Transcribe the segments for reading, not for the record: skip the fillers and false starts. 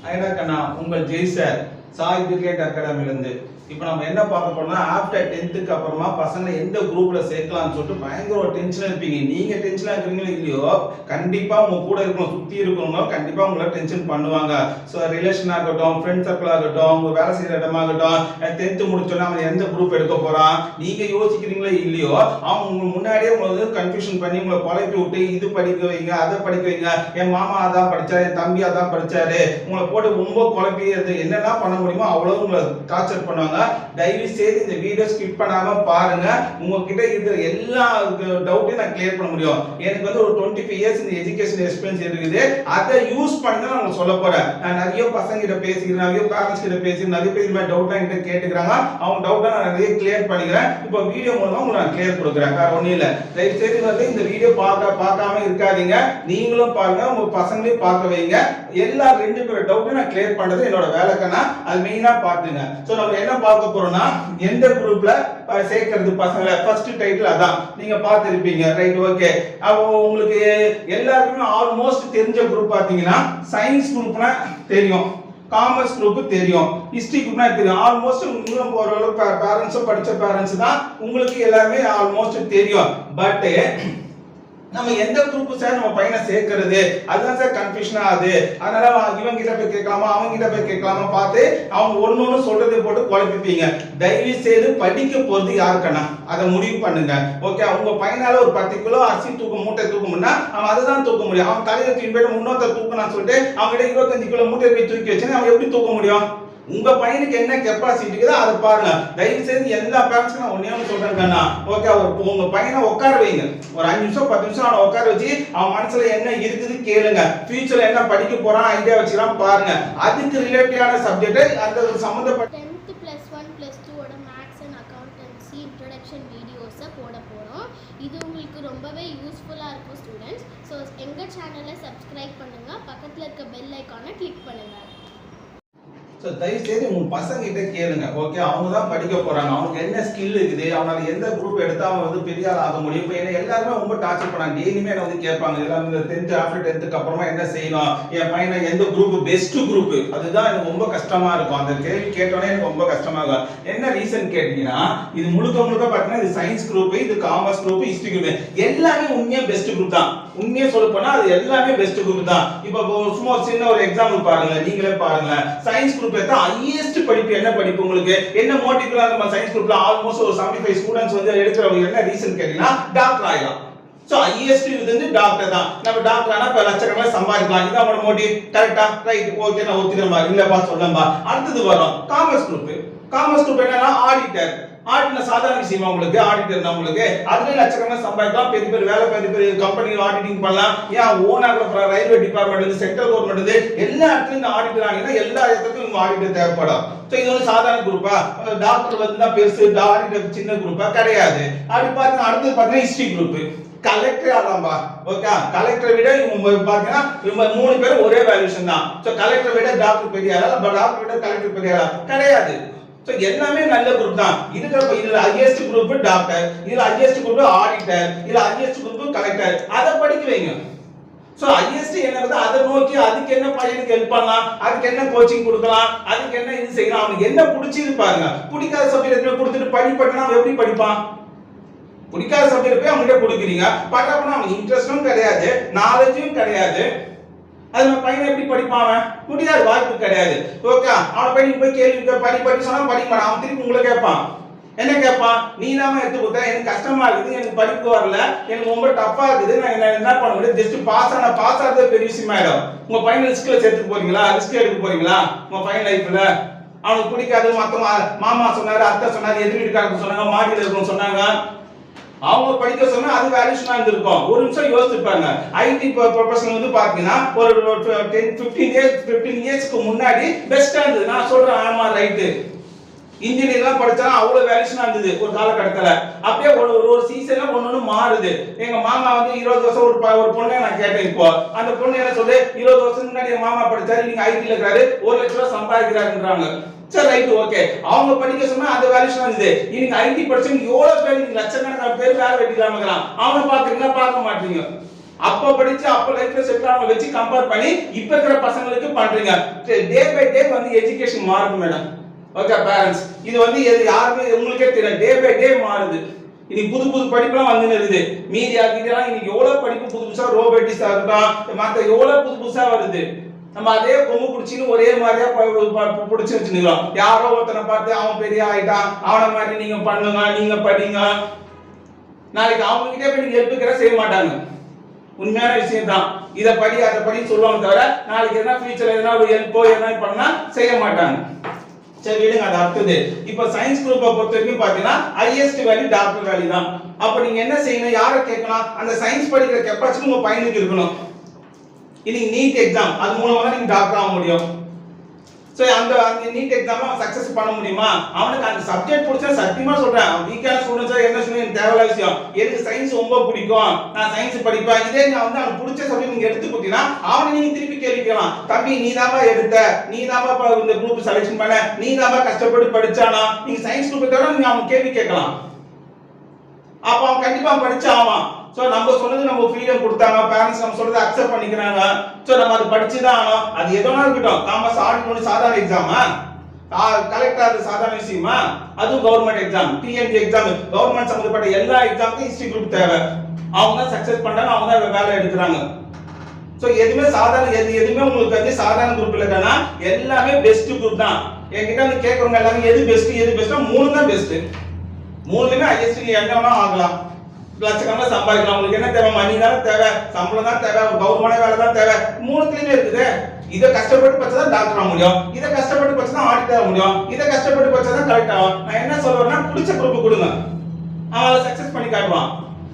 ஐடா கண்ணா உங்கள் Jai sir Sai cricket அகாடமிலேருந்து இப்போ நம்ம என்ன பார்க்க போறோம்னா ஆஃப்டர் 10th அப்புறமா பசங்களை எந்த குரூப்ல சேர்க்கலாம்னு சொல்லிட்டு பயங்கர ஒரு டென்ஷனா இருப்பீங்க. நீங்க டென்ஷனா இருக்கீங்களோ இல்லையோ கண்டிப்பா உங்க கூட இருக்கணும் சுத்தி இருக்கவங்க கண்டிப்பா உங்களை டென்ஷன் பண்ணுவாங்க. ஸோ ரிலேஷன் ஆகட்டும், ஃப்ரெண்ட் சர்க்கிள் ஆகட்டும், உங்க வேலை செய்யற இடமாகட்டும், 10th முடிச்சோன்னா அவன் எந்த குரூப் எடுக்க போறான் நீங்க யோசிக்கிறீங்களோ இல்லையோ அவங்க உங்களுக்கு முன்னாடியே உங்களுக்கு கன்ஃபியூஷன் பண்ணி உங்களை குழப்பி விட்டு இது படிக்க வைங்க அதை படிக்க வைங்க, என் மாமா அதான் படிச்சாரு என் தம்பி அதான் படிச்சாரு உங்களை போட்டு ரொம்ப குழப்பி என்னெல்லாம் பண்ண முடியுமோ அவ்வளவு உங்களை டார்ச்சர் பண்ணுவாங்க. தயவு செய்து இந்த வீடியோ ஸ்கிப் பண்ணாம பாருங்க. உங்ககிட்ட இருக்கிற எல்லா டவுட்டையும் நான் கிளியர் பண்ண முடியும். எனக்கு வந்து ஒரு 25 இயர்ஸ் இந்த எஜுகேஷன் எக்ஸ்பீரியன்ஸ் இருக்குது. அதை யூஸ் பண்ணி தான் நான் சொல்ல போறேன். நான் நிறைய பசங்க கிட்ட பேசிக்கிறேன், நிறைய பேரண்ட்ஸ் கிட்ட பேசி நிறைய பேர் இந்த டவுட்லாம் என்கிட்ட கேட்டுக்கிறாங்க. அவங்க டவுட்டை நான் நிறைய கிளியர் பண்ணிக்கிறேன். இப்போ வீடியோ மூலமா உங்களுக்கு நான் கிளியர் கொடுக்குறேன். வேற ஒன்றும் இல்லை. தயவு செய்து வந்து இந்த வீடியோ பார்க்காம இருக்காதீங்க. நீங்களும் பாருங்க, உங்க பசங்களையும் பார்க்க வைங்க. எல்லா 2 பேர் டவுட்டையும் நான் கிளியர் பண்றது என்னோட வேலைக்கான அது மெயினா பாத்துங்க. சோ நம்ம என்ன பார்க்க போறோம்னா எந்த குரூப்ல சேர்க்கிறது பசங்களை ஃபர்ஸ்ட் டைட்டில் அதான் நீங்க பார்த்திருப்பீங்க. Right, okay. அப்போ உங்களுக்கு எல்லாருக்குமே ஆல்மோஸ்ட் தெரிஞ்ச குரூப் பாத்தீங்கன்னா சயின்ஸ் குரூப்னா தெரியும், காமர்ஸ் குரூப் தெரியும், ஹிஸ்டரி குரூப்னா தெரியும். ஆல்மோஸ்ட் உங்களும் போற பேரண்ட்ஸும் படிச்ச பேரண்ட்ஸ் தான் உங்களுக்கு எல்லாமே ஆல்மோஸ்ட் தெரியும். பட் நம்ம எந்த குரூப் சார் நம்ம பையனை சேர்க்கிறது அதுதான் சார் கன்ஃபியூஷன் ஆகுது. அதனால இவங்க கிட்ட போய் கேட்கலாமா அவங்க கிட்ட போய் கேட்கலாமா பார்த்து அவங்க ஒன்னொன்னு சொல்றதை போட்டு குழப்பிப்பீங்க. தயவு செய்து படிக்க போறது யாருக்கண்ணா அதை முடிவு பண்ணுங்க. ஓகே, உங்க பையனால ஒரு 10 கிலோ அரிசி மூட்டை தூக்கணும்னா அவன் அதை தான் தூக்க முடியும். அவன் தலையில தூக்கி போயிட்டு முன்னோத்த தூக்கணும்னு சொல்லிட்டு அவங்க 25 கிலோ மூட்டை போய் தூக்கி வச்சு அவன் எப்படி தூக்க முடியும்? உங்க பையனுக்கு என்ன கெப்பாசிட்டி இருக்குதோ அதை பாருங்க. தயவு செய்து எல்லா பேரண்ட்ஸ்க்கும் நான் ஒண்ணே ஒன்று சொல்றேன்னா, ஓகே, உங்க பையனை உட்கார வைங்க. ஒரு 5 நிமிஷம் 10 நிமிஷம் அவனை உட்கார வச்சு அவன் மனசுல என்ன இருக்குது கேளுங்க. ஃபியூச்சர்ல என்ன படிக்க போறான் ஐடியா வச்சுக்கலாம் பாருங்க. அதுக்கு ரிலேட்டடான சப்ஜெக்ட் அந்த சம்பந்தப்பட்ட 10th +1 +2 ஓட மேத்ஸ் அண்ட் அக்கவுண்டன்சி இன்ட்ரோடக்ஷன் வீடியோஸை போட போகிறோம். இது உங்களுக்கு ரொம்பவே யூஸ்ஃபுல்லாக இருக்கும் ஸ்டூடெண்ட்ஸ். ஸோ எங்கள் சேனலை சப்ஸ்கிரைப் பண்ணுங்கள், பக்கத்தில் இருக்க பெல் ஐக்கானை கிளிக் பண்ணுங்கள். ஸோ தயவு செய்து உங்க பசங்க கிட்ட கேளுங்க. ஓகே, அவங்க தான் படிக்க போறாங்க, அவனுக்கு என்ன ஸ்கில் இருக்குது, அவனால எந்த குரூப் எடுத்தா அவன் வந்து பெரிய ஆள் ஆக முடியும். இப்போ என்ன எல்லாருமே ரொம்ப டார்ச்சர் பண்ணாங்க. டெய்லியுமே என்ன வந்து கேட்பாங்க எல்லாமே 10th ஆஃப்டர் 10th அப்புறமா என்ன செய்யணும், என் பையனை எந்த குரூப் பெஸ்ட் குரூப், அதுதான் எனக்கு ரொம்ப கஷ்டமா இருக்கும். அந்த கேள்வி கேட்டோன்னே எனக்கு ரொம்ப கஷ்டமா இருக்கும். என்ன ரீசன் கேட்டீங்கன்னா இது முழுக்க பார்த்தீங்கன்னா இது சயின்ஸ் குரூப், இது காமர்ஸ் குரூப், ஹிஸ்டரி குரூப் எல்லாமே உண்மையா பெஸ்ட் குரூப் தான். உண்மையா சொல்ல போனா அது எல்லாமே பெஸ்ட் குரூப் தான். இப்போ சும்மா சின்ன ஒரு எக்ஸாம்பிள் பாருங்க, நீங்களே பாருங்க. சயின்ஸ் குரூப் எடுத்தா ஹையஸ்ட் படிப்பு என்ன படிப்பு உங்களுக்கு என்ன மோட்டிவ்ல நம்ம சயின்ஸ் குரூப்ல ஆல்மோஸ்ட் ஒரு 75 ஸ்டூடண்ட்ஸ் வந்து எடுக்கிறவங்க என்ன ரீசன் கேட்டீங்கன்னா டாக்டர் ஆகலாம். சோ ஹையஸ்ட் இது வந்து டாக்டர் தான். நம்ம டாக்டர் ஆனா பல லட்சக்கணக்கில் சம்பாதிக்கலாம். இதான் நம்ம மோட்டிவ். கரெக்ட்டா? ரைட், ஓகே, நான் ஒத்துக்கிறேன்பா. இல்லப்பா சொல்லம்பா. அடுத்தது வரும் காமர்ஸ் குரூப். காமர்ஸ் குரூப் என்னன்னா ஆடிட்டர். ஆடிட்டர் சாதாரண விஷயமா உங்களுக்கு? ஆடிட்டர் தான் உங்களுக்கு அதுல லட்சக்கணக்கில் சம்பாதிக்கலாம். பெரிய பெரிய வேலை, பெரிய பெரிய கம்பெனி ஆடிட்டிங் பண்ணலாம். ஏன் ஓனா கூட ரயில்வே டிபார்ட்மெண்ட் இருந்து சென்ட்ரல் கவர்மெண்ட் இருந்து எல்லா இடத்துலயும் இந்த ஆடிட்டர் ஆனீங்கன்னா எல்லா இடத்துக்கும் உங்க ஆடிட்டர் தேவைப்படும். சோ இது வந்து சாதாரண குரூப்பா? டாக்டர் வந்து தான் பெருசு, ஆடிட்டர் சின்ன குரூப்பா? கிடையாது. அப்படி பாத்தீங்கன்னா அடுத்து பாத்தீங்கன்னா ஹிஸ்டரி குரூப். கலெக்டர் ஆகலாம்பா. ஓகே, கலெக்டரை விட இவங்க பாத்தீங்கன்னா இவங்க 3 பேரும் ஒரே வேல்யூஷன் தான். சோ கலெக்டரை விட டாக்டர் பெரிய ஆளா, டாக்டர் விட கலெக்டர் பெரிய ஆளா? கிடையாது. சோ எல்லாமே நல்ல குரூப் தான். இதுல ஹையஸ்ட் குரூப் டாக்டர், இதுல ஹையஸ்ட் குரூப் ஆடிட்டர், இதுல ஹையஸ்ட் குரூப் கலெக்டர். அதை படிக்க வைங்க. சோ ஹையஸ்ட் என்னது அதை நோக்கி அதுக்கு என்ன பையனுக்கு ஹெல்ப் பண்ணலாம், அதுக்கு என்ன கோச்சிங் கொடுக்கலாம், அதுக்கு என்ன இது செய்யலாம், அவனுக்கு என்ன பிடிச்சிரு பாருங்க. பிடிக்காத சப்ஜெக்ட் கொடுத்துட்டு படிப்பட்டனா அவன் எப்படி படிப்பான்? பிடிக்காத சப்ஜெக்ட் போய் அவன்கிட்ட கொடுக்குறீங்க, பட்டாப்பனா அவனுக்கு இன்ட்ரெஸ்டும் கிடையாது, நாலேஜும் கிடையாது. அது நம்ம பையனை எப்படி படிப்பான்? முடியாது, வாய்ப்பு கிடையாது. ஓகே, அவனை போய் கேள்வி படி சொன்னா படிக்க மாட்டான். அவன் திருப்பி உங்களை கேட்பான். என்ன கேட்பான்? நீ நாம எடுத்து கொடுத்தா எனக்கு கஷ்டமா இருக்குது, எனக்கு படிக்க வரல, எனக்கு ரொம்ப டஃப்பா இருக்குது, நான் என்ன பண்ண முடியும்? ஜஸ்ட் பாஸ் ஆகிறதே பெரிய விஷயம் ஆயிடும். உங்க பையன் ரிஸ்க்ல சேர்த்துக்க போறீங்களா? ரிஸ்க் எடுக்க போறீங்களா உங்க பையன் லைஃப்ல? அவனுக்கு பிடிக்காது, மொத்தமா மாமா சொன்னாரு, அத்தை சொன்னாரு, எதிர் வீட்டுக்காரங்க சொன்னாங்க, மாடியில் இருக்கணும் சொன்னாங்க, அவங்க படிக்க சொன்னா அது வேல்யூஷனா இருந்திருக்கும். ஒரு நிமிஷம் யோசிச்சுப்பாங்க. ஐடி ப்ரொஃபஷனல் வந்து பாத்தீங்கன்னா ஒரு 15 இயர்ஸ்க்கு முன்னாடி பெஸ்டா இருந்தது. நான் சொல்றேன், ஆமா ரைட்டு. இன்ஜினியர்லாம் படிச்சா அவ்வளவு வேல்யூஷனா இருந்தது ஒரு காலகட்டத்துல. அப்படியே ஒரு சீசன்ல ஒண்ணு மாறுது. எங்க மாமா வந்து 20 வருஷம் ஒரு பொண்ணை நான் கேட்டேன். இப்போ அந்த பொண்ணு என்ன சொல்லுது, 20 வருஷத்துக்கு முன்னாடி என் மாமா படிச்சாரு, நீங்க ஐடில இருக்காரு, 1 லட்சம் ரூபாய் சம்பாதிக்கிறாருன்றாங்க. சரி ரைட், ஓகே, அவங்க படிக்க சொன்னா அந்த வேல்யூஷன் இருந்தது. இன்னைக்கு ஐடி படிச்சவங்க எவ்வளவு பேர், லட்சக்கணக்கான பேர் வேலை வெட்டிக்கலாம இருக்கலாம். அவனை பாக்குறீங்களா? பார்க்க மாட்டீங்க. அப்ப படிச்சு அப்ப லைஃப்ல செட்டில் ஆனவங்க வச்சு கம்பேர் பண்ணி இப்ப இருக்கிற பசங்களுக்கு பண்றீங்க. டே பை டே வந்து எஜுகேஷன் மாறுது மேடம். ஓகே பேரண்ட்ஸ், இது வந்து யாருமே உங்களுக்கே தெரியும், டே பை டே மாறுது. இன்னைக்கு புது புது படிப்புலாம் வந்து இருக்குது. மீடியா கிட்டலாம் இன்னைக்கு எவ்வளவு படிப்பு புது புதுசா ரோபோட்டிக்ஸா இருக்கட்டும் மத்த எவ்வளவு புது புதுசா வருது. நம்ம அதே பொம்மை பிடிச்சின்னு ஒரே மாதிரியா பிடிச்சி வச்சுருக்கோம். யாரோ ஒருத்தனை பார்த்து அவன் பெரிய ஆயிட்டான், அவனை மாதிரி நீங்க பண்ணுங்க, நீங்க படிங்க. நாளைக்கு அவங்க கிட்டே போய் நீங்க ஹெல்ப் செய்ய மாட்டாங்க. உண்மையான விஷயம் தான். இதை படி அதை படி சொல்லுவாங்க தவிர நாளைக்கு என்ன ஃபியூச்சர்ல எதனா ஒரு ஹெல்ப்போ என்ன பண்ணா செய்ய மாட்டாங்க. சரி விடுங்க, அது அடுத்தது. இப்ப சயின்ஸ் குரூப்பை பொறுத்த வரைக்கும் பாத்தீங்கன்னா ஹையஸ்ட் வேல்யூ டாக்டர் வேல்யூ தான். அப்ப நீங்க என்ன செய்யணும், யாரை கேட்கலாம், அந்த சயின்ஸ் படிக்கிற கெப்பாசிட்டி உங்க பையனுக்கு இருக்கணும். இன்னைக்கு நீட் எக்ஸாம், அது மூலமா தான் நீங்க டாக்டர் ஆக முடியும். சோ அந்த நீட் எக்ஸாம் அவன் சக்சஸ் பண்ண முடியுமா? அவனுக்கு அந்த சப்ஜெக்ட் பிடிச்சா சத்தியமா சொல்றேன், அவன் வீக்கான ஸ்டூடெண்ட்ஸா என்ன சொல்லி எனக்கு தேவையில்ல விஷயம். எனக்கு சயின்ஸ் ரொம்ப பிடிக்கும், நான் சயின்ஸ் படிப்பேன். இதே நான் வந்து அவனுக்கு பிடிச்ச சப்ஜெக்ட் நீங்க எடுத்து கொடுத்தீங்கன்னா அவனை நீங்க திருப்பி கேள்வி கேட்கலாம். தம்பி நீ தான்பா எடுத்த, நீ தான்பா இந்த குரூப் செலக்ஷன் பண்ண, நீ தான்பா கஷ்டப்பட்டு படிச்சானா, நீங்க சயின்ஸ் குரூப் தவிர நீங்க அவன் கேள்வி கேட்கலாம். அப்ப அவன் கண்டிப்பா படிச்சு ஆவான். சோ நம்ம சொன்னது நம்ம ஃப்ரீடம் கொடுத்தாங்க, பேரண்ட்ஸ் நம்ம சொல்றதை அக்செப்ட் பண்ணிக்கிறாங்க. சோ நம்ம அது படிச்சுதான் ஆனோம். அது எதனா இருக்கட்டும், காமர்ஸ் ஆடிட் சாதாரண எக்ஸாமா, கலெக்டர் சாதாரண விஷயமா, அதுவும் government exam, TNG exam, government சம்பந்தப்பட்ட எல்லா எக்ஸாமுக்கும் ஹிஸ்டரி குரூப் தேவை. அவங்க தான் சக்சஸ் பண்றாங்க, அவங்க தான் வேலை எடுக்கிறாங்க. சோ எதுவுமே சாதாரண எதுவுமே உங்களுக்கு வந்து சாதாரண குரூப் இல்லைன்னா எல்லாமே பெஸ்ட் குரூப் தான். என்கிட்ட வந்து கேட்கறவங்க எல்லாமே எது பெஸ்ட் மூணு தான் பெஸ்ட். மூணுமே ஹையஸ்ட், என்ன வேணா ஆகலாம், லட்சக்கணக்கில் சம்பாதிக்கலாம். உங்களுக்கு என்ன தேவை, மணி தானே தேவை, சம்பளம் தான் தேவை, கவர்மெண்ட் வேலை தான் தேவை. மூணுத்துலயுமே இருக்குது. இதை கஷ்டப்பட்டு படிச்சா டாக்டர் ஆக முடியும், இதை கஷ்டப்பட்டு படிச்சா ஆடிட்டர் ஆக முடியும், இதை கஷ்டப்பட்டு படிச்சா கரெக்ட் ஆகும். நான் என்ன சொல்றேன்னா பிடிச்ச குரூப் கொடுங்க, அவன் சக்சஸ் பண்ணி காட்டுவான்.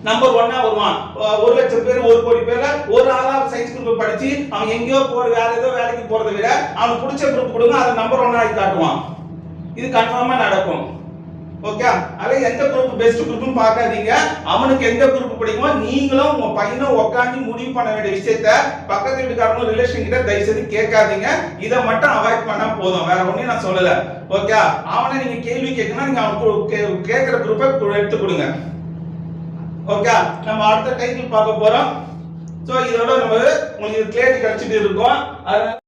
நம்பர் 1 வருவான். 1,00,000 பேர் 1 கோடி பேர்ல ஒரு ஆளா சயின்ஸ் குரூப் படிச்சு அவன் எங்கேயோ வேற ஏதோ வேலைக்கு போறதை விட அவன் பிடிச்ச குரூப் கொடுங்க, அதை நம்பர் 1 ஆகி காட்டுவான். இது கன்ஃபார்மா நடக்கும். ஓகே, அதே எந்த குரூப் பெஸ்ட் குரூப்னு பார்க்காதீங்க. அவனுக்கு எந்த குரூப் பிடிக்குமோ நீங்களும் உங்க பையனும் உட்காந்து முடிவு பண்ண வேண்டிய விஷயத்த பக்கத்து வீட்டுக்காரங்க ரிலேஷன் கிட்ட தயவு செய்து கேட்காதீங்க. இதை மட்டும் அவாய்ட் பண்ணா போதும், வேற ஒண்ணும் நான் சொல்லல. ஓகே, அவனை நீங்க கேள்வி கேட்கணும், நீங்க அவனுக்கு கேட்கிற குரூப்பை எடுத்து கொடுங்க. ஓகே, நம்ம அடுத்த டைட்டில் பார்க்க போறோம். சோ இதோட நம்ம உங்களுக்கு கிளியரிட்டி கிடைச்சிட்டு இருக்கோம். அதனால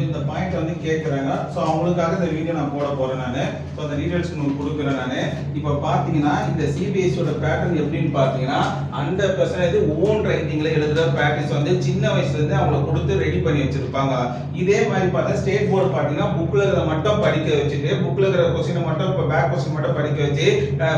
இந்த பாயிண்ட் வந்து கேக்குறாங்க. சோ அவங்களுக்காக இந்த வீடியோ நான் போட போறேன் நானு. சோ அந்த டீடைல்ஸ் உங்களுக்கு கொடுக்குறேன் நானு. இப்போ பாத்தீங்கன்னா இந்த சிபிஎஸ்இ ஓட பேட்டர்ன் எப்படின்னு பாத்தீங்கன்னா 100% ஓன் ரைட்டிங்ல எழுதுற பிராக்டிஸ் வந்து சின்ன வயசுல இருந்து அவங்க கொடுத்து ரெடி பண்ணி வச்சிருப்பாங்க. இதே மாதிரி பார்த்தா ஸ்டேட் போர்டு பாத்தீங்கன்னா புக்ல இருக்கிறத மட்டும் படிக்க வச்சுட்டு புக்ல இருக்கிற क्वेश्चन மட்டும் இப்ப பேக் क्वेश्चन மட்டும் படிக்க வச்சு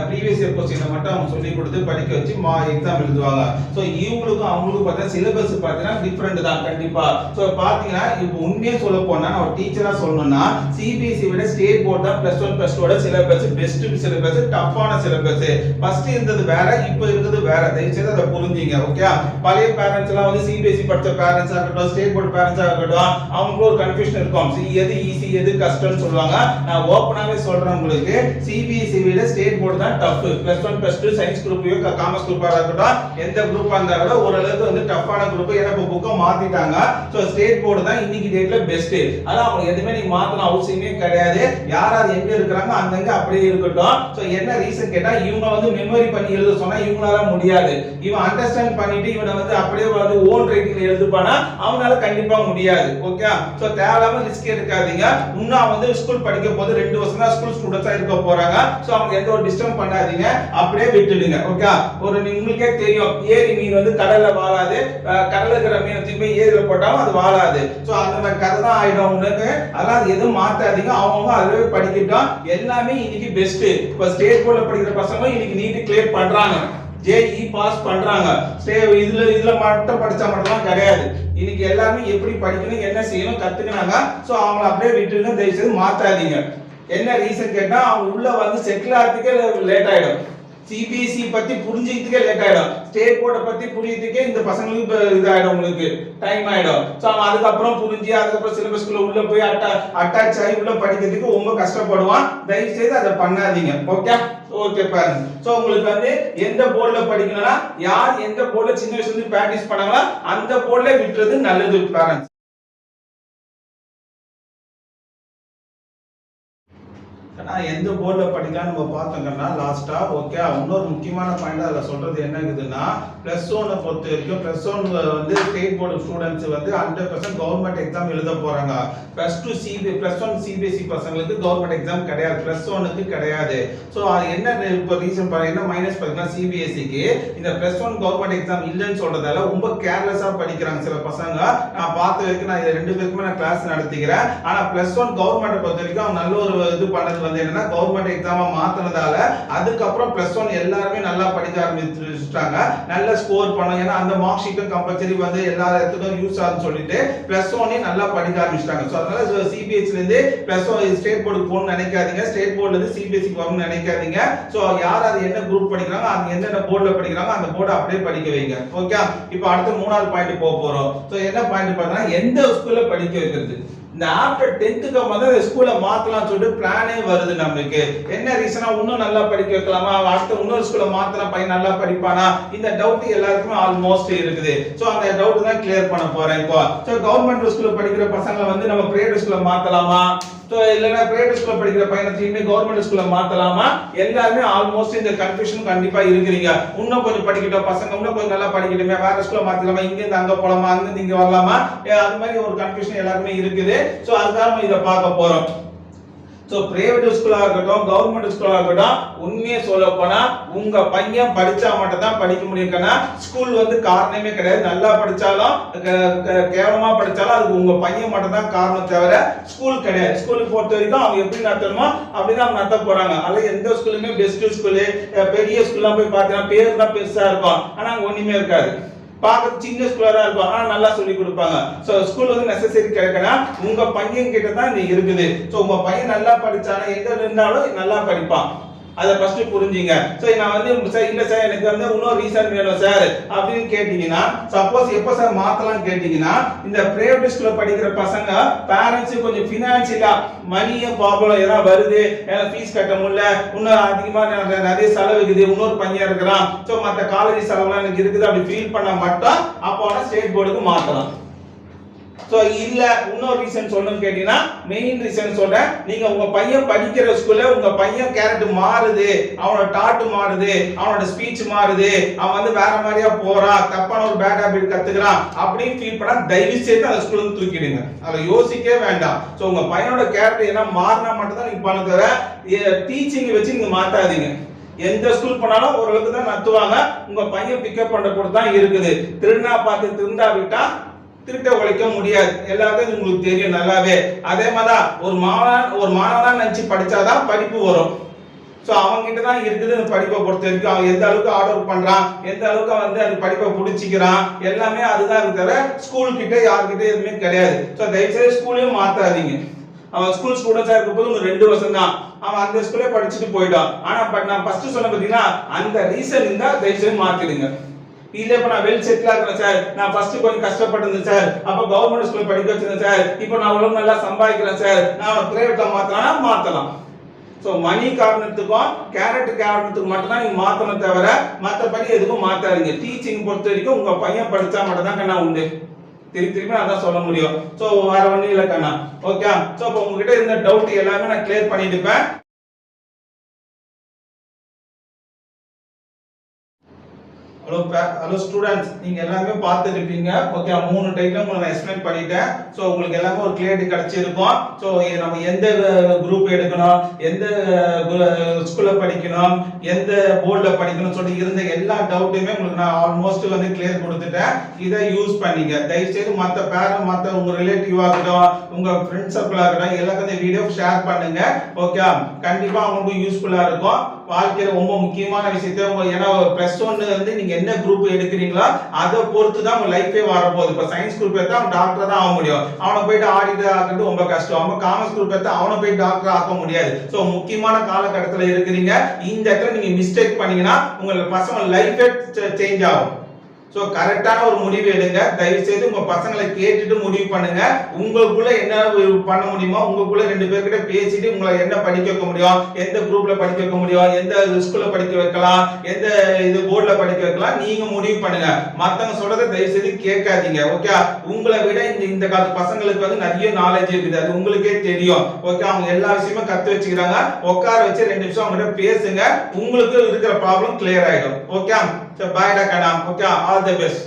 ப்ரீவியஸ் இயர் क्वेश्चन மட்டும் அவங்க சொல்லி கொடுத்து படிக்க வச்சு எக்ஸாம் எழுதுவாங்க. சோ இவங்களுக்கும் அவங்களுக்கும் பார்த்தா சிலபஸ் பாத்தீங்கன்னா டிஃபரெண்ட் தான் கண்டிப்பா. சோ பாத்தீங்கன்னா இப்போ உண்மையே சொல்ல போனா நான் டீச்சரா சொல்லணும்னா சிபிஎஸ்இ விட ஸ்டேட் போர்டு தான் +1 +2 ஓட சிலபஸ் பெஸ்ட் சிலபஸ், டஃப்பான சிலபஸ். ஃபர்ஸ்ட் இருந்தது வேற, இப்போ இருக்குது வேற. தயவு செய்து அதை புரிஞ்சுங்க. ஓகே, பழைய பேரண்ட்ஸ் எல்லாம் வந்து சிபிஎஸ்இ படிச்ச பேரண்ட்ஸா இருக்கட்டும், ஸ்டேட் போர்டு பேரண்ட்ஸா இருக்கட்டும், அவங்களுக்கு ஒரு கன்ஃபியூஷன் இருக்கும். எது ஈஸி எது கஷ்டம்னு சொல்லுவாங்க. நான் ஓபனாவே சொல்றேன் உங்களுக்கு, சிபிஎஸ்இ விட ஸ்டேட் போர்டு தான் டஃப். +1 +2 சயின்ஸ் குரூப்பையோ காமர்ஸ் குரூப்பா இருக்கட்டும், எந்த குரூப்பா இருந்தா கூட ஓரளவுக்கு வந்து டஃப்பான குரூப். ஏன்னா இப்போ புக்கை மாத்திட்டாங்க. சோ ஸ்டேட் போர்டு தான் இன்னைக்கு டேட்ல பெஸ்ட். அதான் அவங்க எதுவுமே நீங்க மாத்தணும் அவசியமே கிடையாது. யார் யார் எங்க இருக்கிறாங்க அங்கங்க அப்படியே இருக்கட்டும். சோ என்ன ரீசன் கேட்டா இவங்க வந்து மெமரி பண்ணி எழுத சொன்னா இவங்களால முடியாது. இவன் அண்டர்ஸ்டாண்ட் பண்ணிட்டு இவனை வந்து அப்படியே வந்து ஓன் ரைட்டிங்ல எழுதுப்பானா அவனால கண்டிப்பா முடியாது. ஓகே, சோ தேவையில்லாம ரிஸ்க் எடுக்காதீங்க. இன்னும் வந்து ஸ்கூல் படிக்க போது 2 வருஷம் தான் ஸ்கூல் ஸ்டூடெண்ட்ஸா இருக்க போறாங்க. சோ அவங்க எந்த ஒரு டிஸ்டர்ப் பண்ணாதீங்க, அப்படியே விட்டுடுங்க. ஓகே, ஒரு உங்களுக்கே தெரியும் ஏரி மீன் வந்து கடல்ல வாழாது, கடல்ல இருக்கிற மீன் திரும்பி ஏரியில போட்டாலும் அது வாழாது. சோ அந்த மாதிரி கதை தான் ஆயிடும் உங்களுக்கு. அதனால எதுவும் மாத்தாதீங்க, அவங்க அதுவே படிக்கட்டும். எல்லாமே இன்னைக்கு பெஸ்ட். இப்ப ஸ்டேட் போர்ட்ல படிக்கிற பசங்க இன்னைக்கு நீட் கிளியர் பண்றாங்க, ஜேஇ பாஸ் பண்றாங்க. இதுல மட்டும் படிச்சா மட்டும் கிடையாது. இன்னைக்கு எல்லாமே எப்படி படிக்கணும் என்ன செய்யணும் கத்துக்கினாங்க. சோ அவங்கள அப்படியே விட்டுருங்க, தயவு செய்து மாத்தாதீங்க. என்ன ரீசன் கேட்டா அவங்க உள்ள வந்து செட்டில் ஆகிறதுக்கே லேட் ஆயிடும். சிபிஎஸ்இ பத்தி புரிஞ்சிக்கிறதுக்கே லேட் ஆயிடும். ஸ்டேட் போர்டை பத்தி புரியுறதுக்கே இந்த பசங்களுக்கு இதாயிடும், உங்களுக்கு டைம் ஆயிடும். சோ அவன் அதுக்கப்புறம் புரிஞ்சு அதுக்கப்புறம் சிலபஸ்க்குள்ள உள்ள போய் அட்டாச் ஆகி உள்ள படிக்கிறதுக்கு ரொம்ப கஷ்டப்படுவான். தயவு செய்து அதை பண்ணாதீங்க. ஓகே ஓகே பாருங்க. சோ உங்களுக்கு வந்து எந்த போர்டுல படிக்கணும்னா யார் எந்த போர்டுல சின்ன வயசுல இருந்து பிராக்டிஸ் பண்ணாங்களோ அந்த போர்டுல விட்டுறது நல்லது பேரண்ட்ஸ். எந்த போர்டில் படிக்கலாம்னு நம்ம பார்த்தோங்கன்னா லாஸ்ட்டாக ஓகே. இன்னொரு முக்கியமான பாயிண்ட் அதில் சொல்கிறது என்ன இருக்குதுன்னா, +1 பொறுத்த வரைக்கும் +1 வந்து ஸ்டேட் போர்டு ஸ்டூடெண்ட்ஸ் வந்து 100% கவர்மெண்ட் எக்ஸாம் எழுத போகிறாங்க. +1 சிபிஎஸ்சி பசங்களுக்கு கவர்மெண்ட் எக்ஸாம் கிடையாது, +1க்கு கிடையாது. ஸோ அது என்ன இப்போ ரீசன் என்ன மைனஸ் பார்த்தீங்கன்னா, சிபிஎஸ்சிக்கு இந்த +1 கவர்மெண்ட் எக்ஸாம் இல்லைன்னு சொல்றதால ரொம்ப கேர்லெஸ்ஸாக படிக்கிறாங்க சில பசங்க. நான் பார்த்த வரைக்கும் நான் 2 பேருக்குமே நான் கிளாஸ் நடத்திக்கிறேன். ஆனால் +1 கவர்மெண்ட் பொறுத்த வரைக்கும் அவங்க நல்ல ஒரு இது பண்ணது வந்து என்னன்னா, கவர்மெண்ட் எக்ஸாமா மாத்தினதால அதுக்கப்புறம் +1 எல்லாருமே நல்லா படிக்க ஆரம்பிச்சுட்டாங்க, நல்ல ஸ்கோர் பண்ணோம். ஏன்னா அந்த மார்க் ஷீட்டும் கம்பல்சரி வந்து எல்லா இடத்துக்கும் யூஸ் ஆகுதுன்னு சொல்லிட்டு +1 நல்லா படிக்க ஆரம்பிச்சிட்டாங்க. ஸோ அதனால சிபிஎஸ்சில இருந்து +1 ஸ்டேட் போர்டுக்கு போகணும்னு நினைக்காதீங்க, ஸ்டேட் போர்டுல இருந்து சிபிஎஸ்சி போகணும்னு நினைக்காதீங்க. ஸோ யார் அது என்ன குரூப் படிக்கிறாங்க, அது எந்தெந்த போர்டில் படிக்கிறாங்க அந்த போர்டை அப்படியே படிக்க வைங்க. ஓகே. இப்போ அடுத்த 3வது பாயிண்ட் போக போறோம். ஸோ என்ன பாயிண்ட் பார்த்தீங்கன்னா, எந்த ஸ்கூல்ல படிக்க வைக்கிறது. இந்த ஆஃப்டர் 10th வந்து அந்த ஸ்கூலை மாத்தலாம் சொல்லிட்டு பிளானே வருது நமக்கு. என்ன ரீசனா, இன்னும் நல்லா படிக்க வைக்கலாமா, அடுத்த இன்னொரு ஸ்கூலை மாத்தினா பையன் நல்லா படிப்பானா, இந்த டவுட் எல்லாருக்குமே ஆல்மோஸ்ட் இருக்குது. ஸோ அந்த டவுட் தான் கிளியர் பண்ண போறேன் இப்போ. ஸோ கவர்மெண்ட் ஸ்கூல்ல படிக்கிற பசங்களை வந்து நம்ம பிரைவேட் ஸ்கூல்ல மாத்தலாமா, ஸோ இல்லைன்னா பிரைவேட் ஸ்கூல்ல படிக்கிற பையனையுமே கவர்மெண்ட் ஸ்கூல்ல மாத்தலாமா, எல்லாருமே ஆல்மோஸ்ட் இந்த கன்ஃபியூஷன் கண்டிப்பா இருக்கிறீங்க. இன்னும் கொஞ்சம் படிக்கிட்ட பசங்க இன்னும் கொஞ்சம் நல்லா படிக்கட்டுமே, வேற ஸ்கூல்ல மாத்தலாமா, இங்க இருந்து அங்க போலாமா, அங்க இருந்து இங்க வரலாமா, அது மாதிரி ஒரு கன்ஃபியூஷன் எல்லாருமே இருக்குது. ஸோ அதுதான் நம்ம இதை பார்க்க போறோம். ஸோ பிரைவேட் ஸ்கூலாக இருக்கட்டும் கவர்மெண்ட் ஸ்கூலாக இருக்கட்டும், உண்மையை சொல்ல போனா உங்க பையன் படிச்சா மட்டும் தான் படிக்க முடியும்னா ஸ்கூல் வந்து காரணமே கிடையாது. நல்லா படிச்சாலும் கேவலமா படிச்சாலும் அதுக்கு உங்க பையன் மட்டும் தான் காரணம் தவிர ஸ்கூல் கிடையாது. ஸ்கூலுக்கு பொறுத்த வரைக்கும் அவங்க எப்படி நடத்தணுமோ அப்படிதான் அவங்க நடத்த போறாங்க. அதில் எந்த ஸ்கூலுமே பெஸ்ட் ஸ்கூலு, பெரிய ஸ்கூல்லாம் போய் பார்த்தீங்கன்னா பேர் தான் பெருசா இருக்கும், ஆனா அங்க ஒண்ணுமே இருக்காது. பார்க்க சின்ன ஸ்கூலா தான் இருக்கும், ஆனா நல்லா சொல்லி கொடுப்பாங்க. சோ ஸ்கூல் வந்து நெசசரி கிடைக்கனா உங்க பையன் கிட்ட தான் இது இருக்குது. சோ உங்க பையன் நல்லா படிச்சானா எங்க இருந்தாலும் நல்லா படிப்பான், அதை ஃபர்ஸ்ட் புரிஞ்சுங்க. சோ நான் வந்து சார் இல்ல சார் எனக்கு வந்து இன்னொரு ரீசன் வேணும் சார் அப்படின்னு கேட்டீங்கன்னா, சப்போஸ் எப்ப சார் மாத்தலாம் கேட்டீங்கன்னா, இந்த பிரைவேட் ஸ்கூல்ல படிக்கிற பசங்க பேரண்ட்ஸ் கொஞ்சம் ஃபினான்ஷியலா மணியும் ப்ராப்ளம் ஏதாவது வருது, ஃபீஸ் கட்ட முடியல, இன்னும் அதிகமா நிறைய செலவு இருக்குது, இன்னொரு பையன் இருக்கிறான், சோ மற்ற காலேஜ் செலவுலாம் எனக்கு இருக்குது அப்படி ஃபீல் பண்ண மட்டும் அப்போ ஸ்டேட் போர்டுக்கு மாத்தலாம். சோ இல்ல இன்னொரு ரீசன் சொல்லணும்னு கேட்டீங்கன்னா, மெயின் ரீசன் சொல்றேன். நீங்க உங்க பையன் படிக்கிற ஸ்கூல்ல உங்க பையன் கேரக்டர் மாறுது, அவனோட டாட் மாறுது, அவனோட ஸ்பீச் மாறுது, அவன் வந்து வேற மாதிரியா போறான், தப்பான ஒரு பேட் ஹாபிட் கத்துக்கிறான் அப்படின்னு ஃபீல் பண்ணா தயவு செய்து அந்த ஸ்கூல்ல இருந்து தூக்கிடுங்க. அதை யோசிக்கவே வேண்டாம். சோ உங்க பையனோட கேரக்டர் என்ன மாறினா மட்டும் தான் நீங்க பண்ண தவிர டீச்சிங் வச்சு நீங்க மாத்தாதீங்க. எந்த ஸ்கூல் போனாலும் ஓரளவுக்கு தான் நடத்துவாங்க, உங்க பையன் பிக்கப் பண்ண கூட தான் இருக்குது. திருநா பார்த்து திருந்தா விட்டா திருட்ட உழைக்க முடியாது, எல்லாருக்கும் உங்களுக்கு தெரியும் நல்லாவே. அதே மாதிரிதான் ஒரு மாணவனா நினைச்சு படிச்சாதான் படிப்பு வரும். சோ அவங்க கிட்ட தான் இருக்குது அந்த படிப்பை பொறுத்த வரைக்கும். அவன் எந்த அளவுக்கு ஆர்டர் பண்றான், எந்த அளவுக்கு வந்து அந்த படிப்பை பிடிச்சிக்கிறான், எல்லாமே அதுதான் இருக்கிற. ஸ்கூல் கிட்ட யாருக்கிட்ட எதுவுமே கிடையாது. சோ தயவுசெய்து ஸ்கூலையும் மாத்தாதீங்க. அவன் ஸ்கூல் ஸ்டூடெண்ட்ஸா இருக்கும் போது ஒரு 2 வருஷம் தான் அவன் அந்த ஸ்கூல்லே படிச்சுட்டு போயிட்டான். ஆனா நான் ஃபர்ஸ்ட் சொன்ன பாத்தீங்கன்னா, அந்த ரீசன் இருந்தா தயவுசெய்து மாத்திடுங்க. இல்ல இப்ப நான் வெல் செட்டில் ஆகிறேன் சார், நான் ஃபர்ஸ்ட் கொஞ்சம் கஷ்டப்பட்டிருந்தேன் சார், அப்ப கவர்மெண்ட் ஸ்கூல் படிக்க வச்சிருந்தேன் சார், இப்போ நான் அவ்வளவு நல்லா சம்பாதிக்கிறேன் சார், நான் பிரைவேட்ல மாத்தலாம். சோ மணி காரணத்துக்கும் கேரக்டர் காரணத்துக்கு மட்டும் தான் நீங்க மாத்தணும் தவிர மற்றபடி எதுக்கும் மாத்தாதீங்க. டீச்சிங் பொறுத்த வரைக்கும் உங்க பையன் படிச்சா மட்டும் தான் கண்ணா உண்டு, திருப்பி அதான் சொல்ல முடியும். சோ வேற ஒண்ணும் இல்ல கண்ணா. ஓகே. சோ இப்போ உங்ககிட்ட இருந்த டவுட் எல்லாமே நான் கிளியர் பண்ணிட்டு இருப்பேன். ஹலோ ஸ்டூடெண்ட்ஸ், நீங்க எல்லாமே பார்த்துட்டு இருப்பீங்க. ஓகே, 3 டைப்ல உங்களுக்கு நான் எக்ஸ்பிளைன் பண்ணிட்டேன். சோ உங்களுக்கு எல்லாமே ஒரு கிளியரிட்டி கிடைச்சிருக்கும். சோ நம்ம எந்த குரூப் எடுக்கணும், எந்த ஸ்கூல்ல படிக்கணும், எந்த போர்டுல படிக்கணும் சொல்லி இருந்த எல்லா டவுட்டுமே உங்களுக்கு நான் ஆல்மோஸ்ட் வந்து கிளியர் கொடுத்துட்டேன். இதை யூஸ் பண்ணீங்க. தயவு செய்து மற்ற பேரண்ட், மற்ற உங்க ரிலேட்டிவ் ஆகட்டும், உங்க ஃப்ரெண்ட்ஸ் சர்க்கிள் ஆகட்டும், எல்லாருக்கும் இந்த வீடியோ ஷேர் பண்ணுங்க. ஓகே, கண்டிப்பா அவங்களுக்கு யூஸ்ஃபுல்லா இருக்கும். வாழ்க்கையில ரொம்ப முக்கியமான விஷயத்தை ஏன்னா +1 வந்து நீங்க என்ன குரூப் எடுக்கிறீங்களோ அதை பொறுத்து தான் உங்க லைஃபே வரப்போகுது. இப்ப சயின்ஸ் குரூப் எடுத்தா அவன் டாக்டர் தான் ஆக முடியும், அவனை போயிட்டு ஆடிட்டர் ஆகிறது ரொம்ப கஷ்டம். அவன் காமர்ஸ் குரூப் எடுத்தா அவனை போயிட்டு டாக்டர் ஆக்க முடியாது. சோ முக்கியமான காலகட்டத்தில் இருக்கிறீங்க. இந்த இடத்துல நீங்க மிஸ்டேக் பண்ணீங்கன்னா உங்க பசங்க லைஃபே சேஞ்ச் ஆகும். சோ கரெக்டான ஒரு முடிவு எடுங்க. தயவு செய்து உங்க பசங்களை கேட்டுட்டு முடிவு பண்ணுங்க. உங்களுக்குள்ள என்ன பண்ண முடியுமோ உங்களுக்குள்ள ரெண்டு பேர்கிட்ட பேசிட்டு உங்களை என்ன படிக்க வைக்க முடியும், எந்த குரூப்ல படிக்க வைக்க முடியும், எந்த ஸ்கூல்ல படிக்க வைக்கலாம், எந்த இது போர்ட்ல படிக்க வைக்கலாம், நீங்க முடிவு பண்ணுங்க. மத்தவங்க சொல்றதை தயவு செய்து கேட்காதீங்க. ஓகே, உங்களை விட இந்த காலத்து பசங்களுக்கு வந்து நிறைய நாலேஜ் இருக்குது, அது உங்களுக்கே தெரியும். ஓகே, அவங்க எல்லா விஷயமும் கத்து வச்சுக்கிறாங்க. உட்கார வச்சு 2 நிமிஷம் அவங்க கிட்ட பேசுங்க, உங்களுக்கு இருக்கிற ப்ராப்ளம் கிளியர் ஆயிடும். ஓகே, so bye டா கண்ணா. Okay, all the best.